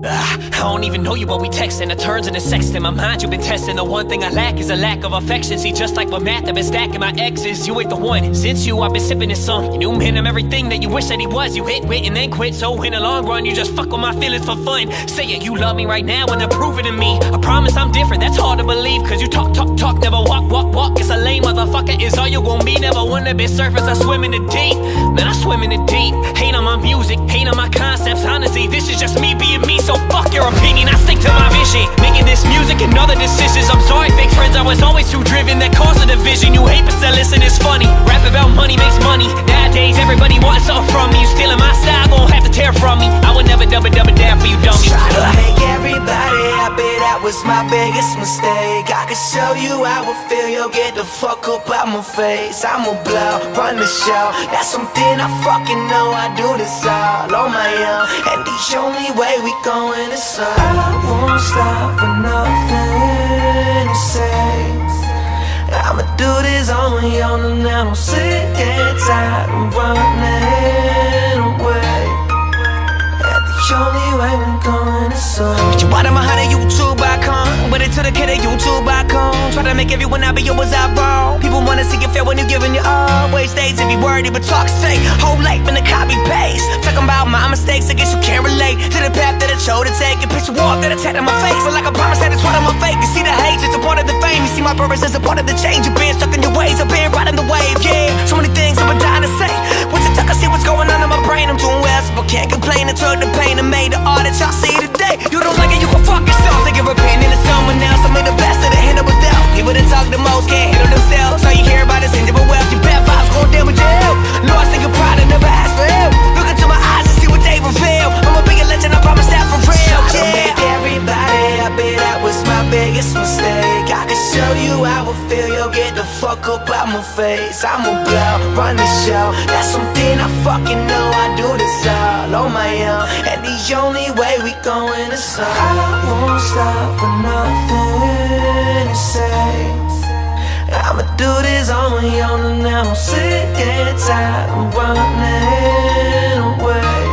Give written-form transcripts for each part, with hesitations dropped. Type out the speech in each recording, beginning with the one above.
I don't even know you, but we texting. It turns into sexting. My mind, you've been testing. The one thing I lack is a lack of affection. See, just like with math, I've been stacking my exes. You ain't the one. Since you, I've been sipping this song. You knew him, I'm everything that you wish that he was. You hit wit and then quit. So in the long run, you just fuck with my feelings for fun. Say it, you love me right now and then prove it to me. I promise I'm different. That's hard to believe. Cause you talk, never walk. It's a lame motherfucker. Is all you gon' be. Never wanna be surface. I swim in the deep. Man, I swim in the deep. Hate on my music. Hate on my concepts. Honestly, this is just me being me. So fuck your opinion, I stick to my vision. Making this music and other decisions. I'm sorry, fake friends, I was always too driven. That caused a division. You hate but still listen, it's funny. Rap about money makes money. Nowadays, everybody wants something from me. You stealing my style, gon' have to tear from me. I would never double down for you dummies. Try to make everybody happy, that was my biggest mistake. I could show you how I feel, you'll get the fuck up out my face. I'ma blow, run the show. That's something I fucking know. I do this all on my own, and the only way we going is up. I won't stop for nothing to say. I'ma do this on my own, and I don't sick and tired of running away. And the only way we're going is up. You bought him a YouTube icon, but it to the kid a YouTube icon. Try to make everyone happy, you was out wrong. People wanna see you fail when you giving your all. Waste days if you wordy, but talk straight. Whole life been a copy paste. Talking about my mistakes, I guess you can't relate to the path that I chose to take. A picture off that attacked on my face, but like I promised that it's one of my fake. You see the hate, it's a part of the fame. You see my purpose as a part of the change. You've been stuck in your ways, I've been riding the wave. Yeah, so many things I've been dying to say. Once you talk, I see what's going on in my brain. I'm doing well, so I can't complain. I took the pain and made the art that y'all see today. You don't like it, you can fuck yourself. They give opinion to someone else. I made the best of the hand that was dealt. People that talk the most can't handle themselves. All you hear about is injured wealth. Your bad vibes gon' damage you. Lost in your pride and never asked for help. Look into my eyes and see what they reveal. I'm a bigger legend, I promise that for real. Try to make everybody happy, that was my biggest mistake. I can show you how I feel, you'll get the fuck up out my face. I'ma blow, run the show. That's something I fucking know. I do this all on my own, and the only way we going is up. I won't stop for nothing to say. I'ma do this on my own, and I'm sick and tired of running away.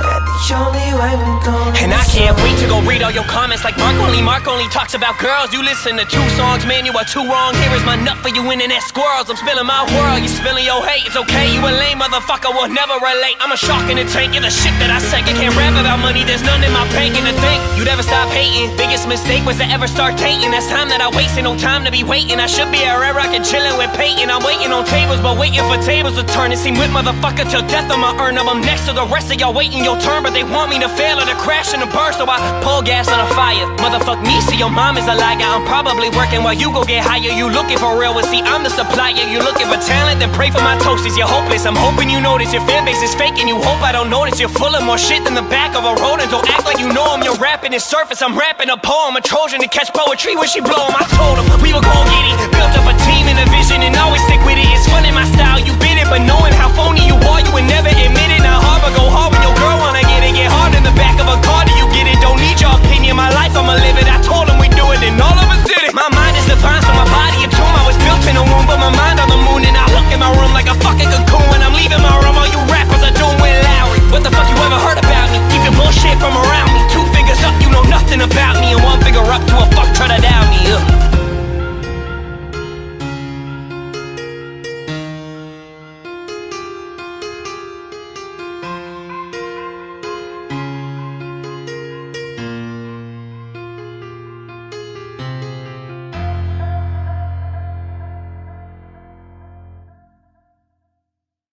And the only way we're going. And I can't wait to go read all your comments like Mark only talks about girls. You listen to 2 songs, man, you are too wrong. Here is my nut for you internet squirrels. I'm spilling my world, you spilling your hate. It's okay, you a lame motherfucker, will never relate. I'm a shark in the tank, you're the shit that I say. You can't rap about money, there's none in my bank. And to think you'd ever stop hating. Biggest mistake was to ever start dating. That's time that I wasted, no time to be waiting. I should be a red rocket chilling with Peyton. I'm waiting on tables, but waiting for tables to turn. It seem with motherfucker till death on my urn. I'm next to the rest of y'all waiting your turn, but they want me to fail or to crash and to burst. So I pull gas on a fire. Motherfuck me, see your mom is a liar. I'm probably working while you go get higher. You looking for real, well see I'm the supplier. You looking for talent, then pray for my toasters. You're hopeless, I'm hoping you notice. Your fan base is fake and you hope I don't notice. You're full of more shit than the back of a road. And don't act like you know him, you're rapping his surface. I'm rapping a poem, a Trojan to catch poetry when she blow him. I told him we were gon' get it. Built up a team and a vision and always stick with it. It's fun in my style, you bit it. But knowing how phony you are, you would never